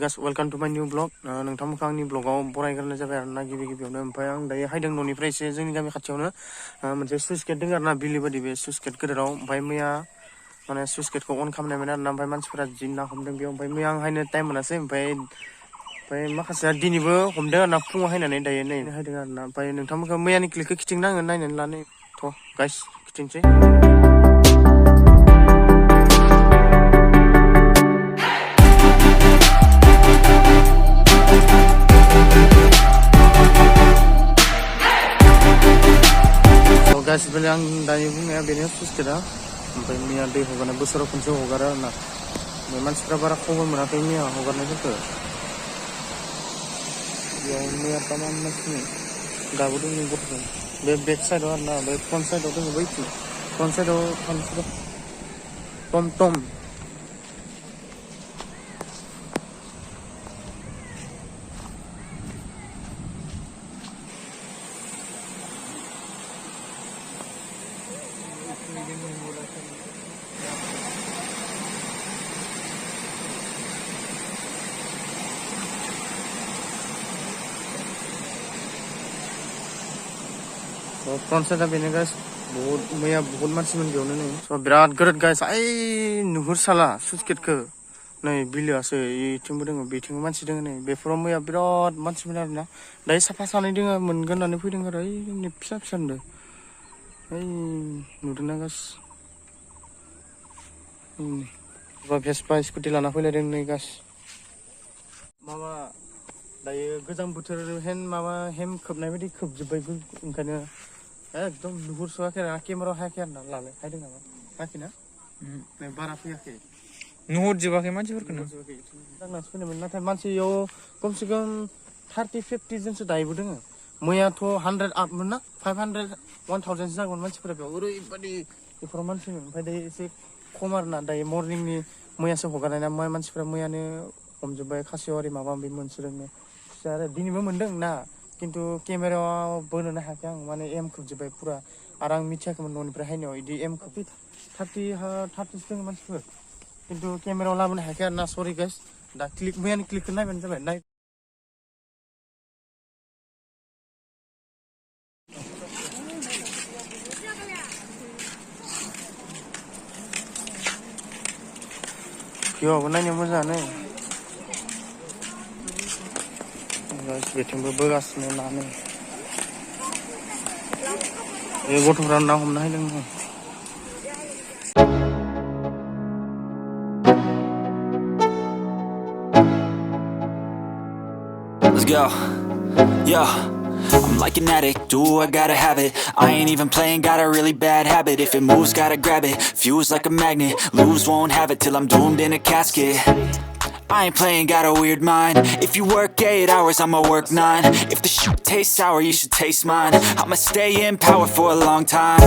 Guys, welcome to my new vlog. नोंथांमोनखौ आंनि ब्लगाव बरायग्रोनाय जाबाय आरोना गिबियावनो ओमफ्राय आं दायो हायदों न'निफ्राय एसे जोंनि गामि खाथियावनो मोनसे सुइस गेट दङ आरोना बिलो बायदि बे सुइस गेट गेदेराव ओमफ्राय मैया माने सुइस गेटखौ अन खालामनायमोन आरोना ओमफ्राय मानसिफोरा जि ना हमदों बेयाव ओमफ्राय मैया आं हायनो टाइम मोनासै ओमफ्राय माखासेया दिनैबो हमदों आरोना फुङाव हायनानै दायो नै हायदों आरोना ओमफ्राय नोंथांमोनखौ मैयानि क्लिपखौ खिथिंनो आङो नायनानै लानो थ' गाइस खिथिंसै गाइस बेले आं दायो बुंनाया बेनो सुइस गेटआ ओमफ्राय मैया दै हगारनाय बोसोराव खनसे हगारो आरोना ओमफ्राय मानसिफ्रा बारा खबर मोनाखै मैया हगारनायफोरखौ बेयाव मैया तामाम मानसिनि दाबो दङ गथ'फोर बे बेक साइडआव आरोना बे फ्रन्ट साइडआव दङ बैथिं फ्रन्ट साइडआव थांसै टम फ्रन्ट साइडआ बेनो गाइस मैया बहुत मानसिमोन बेयावनो नै स' बिराद गोरोद गाइस ओइ नुहुरसाला सुइस गेटखौ नै बिलोआसो इथिंबो दङ बेथिंबो मानसि दङ नै बेफोराव मैया बिराद मानसिमोन आरोना दायो साफा सानै दङ मोनगोन होननानै फैदों आरो ओइ फिसा नुदों ओइ नुदोंना गाइस भेसपा स्कुटि लाना फैलायदों नै गाइस माबा दायो गोजां बोथोर हेम खोबनाय बायदि खोबजोब्बायबो ओंखायनो एकदम नुहुरस'वाखै आरोना केमेरायाव हायाखै आरोना लालाय हायदों नामा हायाखैना बारा फैयाखै नुहुरजोबाखै मानसिफोरखौनो दांनासो फैनायमोन नाथाय मानसियाव खमसे खम 30-50 जनसो दायोबो दोङो मैयाथ' 100 आपमोन ना 500 1000 जागौमोन मानसिफोरा बेयाव ओरैबायदि बेफोराव मानसिमोन ओमफ्राय दायो एसे खम आरोना दायो मर्निंनि मैयासो हगारनाय ना मानसिफ्रा मैयानो हमजोब्बाय खासेवारि माबा माबि मोनसोदोंनो आरो दिनैबो मोनदों ना खिन्थु केमेरायाव बोनोनो हायाखै आं माने एम खोबजोब्बाय फुरा आरो आं मिथियाखैमोन न'निफ्राय हायनायाव बिदि एम खोबि 30 दङ मानसिफोर खिन्थु केमेरायाव लाबोनो हायाखै आरोना सरि गाइस दा मैयानि क्लिपखौ नायबानो जाबाय भिउआबो नायनो मोजाङानो बेथिंबो बोगासिनो नानो बे गथ'फ्रा ना हमना हायदों Let's go. Yeah. I'm like an addict, do I gotta have it. I ain't even playing, got a really bad habit. If it moves, gotta grab it. Fuse like a magnet, lose, won't have it till I'm doomed in a casket. I ain't playing, got a weird mind. If you work 8 hours, I'ma work 9. If the shit tastes sour, you should taste mine. I'ma stay in power for a long time.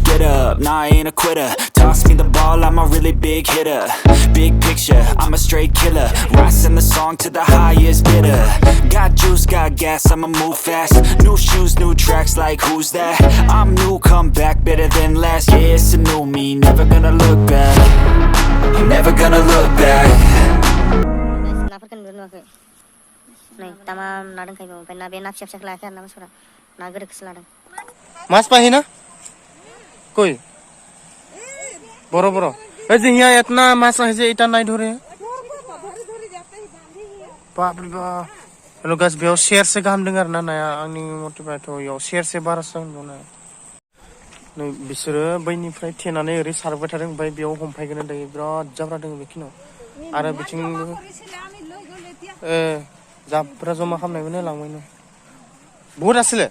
Get up, nah, I ain't a quitter. Toss me the ball, I'm a really big hitter. Big picture, I'm a straight killer. Rising the song to the highest bidder. Got juice, got gas, I'ma move fast. New shoes, new tracks, like who's that? I'm new, come back, better than last. Yeah, it's a new me, never gonna look back. Never gonna look back. Này, tamam na dengkai bang, na bena siap laker na masura, na gerek seladang. Mas pahina? Koi? Boro. Ejingnya etna mas aja itan naik dhore. Baap रे बाप. Hello guys, बेयाव सेरसे गाहाम दङ आरोना नाया आंनि मथेबाथ' बेयाव सेरसे बारासो दङ ना नै बिसोरो बैनिफ्राय थेनानै ओरै सारबाय थादों ओमफ्राय बेयाव हमफायगोन दायो बिराद जाब्रा दङ बेखिनियाव आरो बिथिं जाब्रा जमा खालामनायमोन लांबायनो बहुत आसले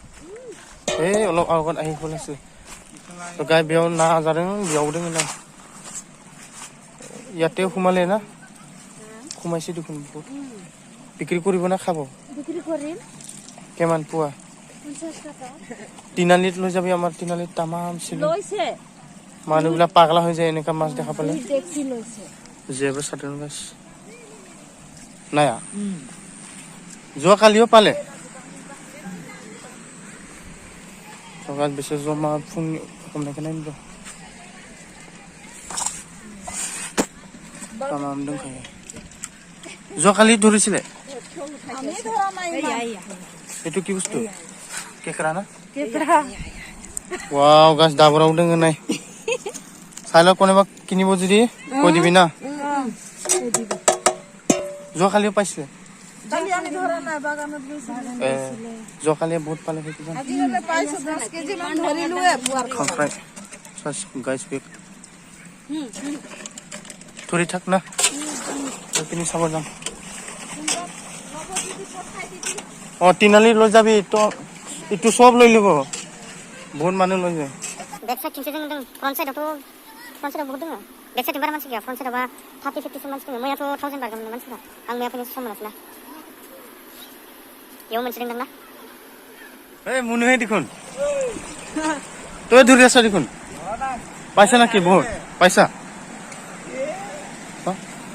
अलप आवगत আহিবलासो थ' गाय बेयाव ना जादों बेयाव दङ ना ইয়াতে সোমালে না সোমাইছে দেখোন বহুত বিক্রি কৰিব না খাব বিক্রি কৰিম কেমান পোৱা 50 টাকা তিনালিত লৈ যাবি আমাৰ তিনালিত তামাম ছিল লৈছে মানুহবিলাক পাগলা হৈ যায় এনেকা মাছ দেখা পালে দেখি লৈছে জেব্ৰা সাধাৰণ গাছ নায়া যোৱা কালিও পালে সকাল বেশি জমা ফুং हमनायखौ नायनो तामाम दंखायो যোৱাকালি ধৰিছিলে আমি ধৰা নাই এইটো কি বস্তু কেকৰা না কেকৰা ওয়াও গাছ ডাবরাও দङ নাই চাইল কোনোবা কিনিব যদি কৈ দিবি না যোৱাকালি পাইছে কালি আমি ধৰা নাই বাগানত গৈছিলো যোৱাকালি বহুত পালে সেইটো জান আজি হলে পাইছো 10 কেজি মান ধৰিলো পুৱাৰ খাই চাস গাইস পিক ধৰি থাক না কিনি চাব যাম তিনালি লৈ যাবি তো ইটো সব লৈ লিব বহুত মানুহ লৈ যায় बैक साइड थिंसे जों फ्रन्ट साइडआव बहुत दङ बैक साइडथिं बारा मानसि गैया फ्रन्ट साइडआवबा 30-50 सो मानसि दङ मैयाथ' 1000 बारगोन मानसिफोरा आं मैया फैनो सम मोनासैना बेयाव मोनसे दं ना এই মুনুহে দেখোন তই ধৰি আছ দেখোন পাইছা নাকি বহুত পাইছা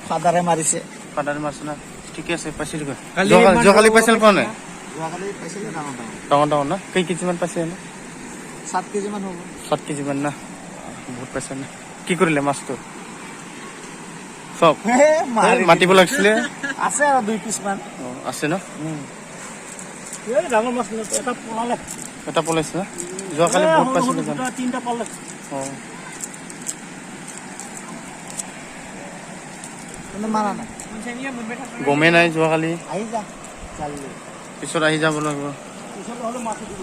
ফাদাৰে মাৰিছে না ঠিকে আছে পাইছে দেখোন যোৱাকালি পাইছিল পোৱা নাই যোৱাকালি পাইছিলে ডাঙৰ না কেই কেজিমান পাইছে এনে 7 কেজি মান হ'ব 7 কেজি মান না বহুত পাইছে না কি কৰিলে মাছটো সব মাতিব লাগিছিলে আছে আৰু 2 পিছ মান আছে ন এই ডাঙৰ মাছ এটা পলালে এটা পলাইছে না যোৱাকালি বহুত পাইছিলে জানো তিনটা পলালে মানে মাৰা নাই গমে নাই যোৱাকালি আহি যা চালি পিছত আহি যাব লাগিব পিছত হলে মাছ দিব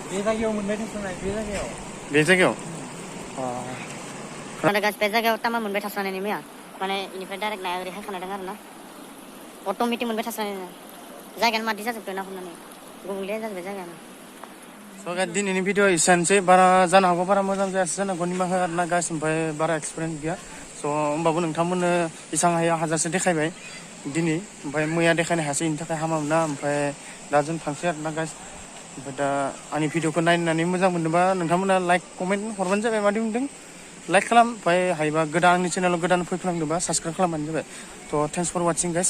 बे जायगायाव मोनबाय थानाय बे जायगायाव माने गास बे जायगायाव तामा मोनबाय थासनानै मैया माने इनिफ्राय डाइरेक्ट नाया ओरैहाय खाना दङ आरोना अट'मेटिक मोनबाय थासनानै जायगायानो मादि जाजोबदों ना हमनानै गुबुंले जाजोबबाय जायगायानो स' दिनैनि भिडिअ एसेनोसै बारा जानो हागौ बारा मोजां जायासै जानो हागौ निमाहा आरोना गास ओमफ्राय बारा एक्सपिरियेन्स गैया स' होमबाबो नोंथांमोननो इसां हाया हाजासे देखायबाय दिनै ओमफ्राय मैया देखायनो हायासै इनि थाखाय हामा मोना ओमफ्राय दा जों थांसै आरोना गास ओमफ्राय दा आंनि भिडिअखौ नायनानै मोजां मोनदोंबा नोंथांमोना लाइक कमेन्ट हरबानो जाबाय मादि मोनदों लाइक खालाम ओमफ्राय हायोबा गोदान आंनि चेनेलाव गोदान फैफ्लांदोंबा साबस्क्राइब खालामबानो जाबाय थ' थेंक्स फर वाचिं गाइस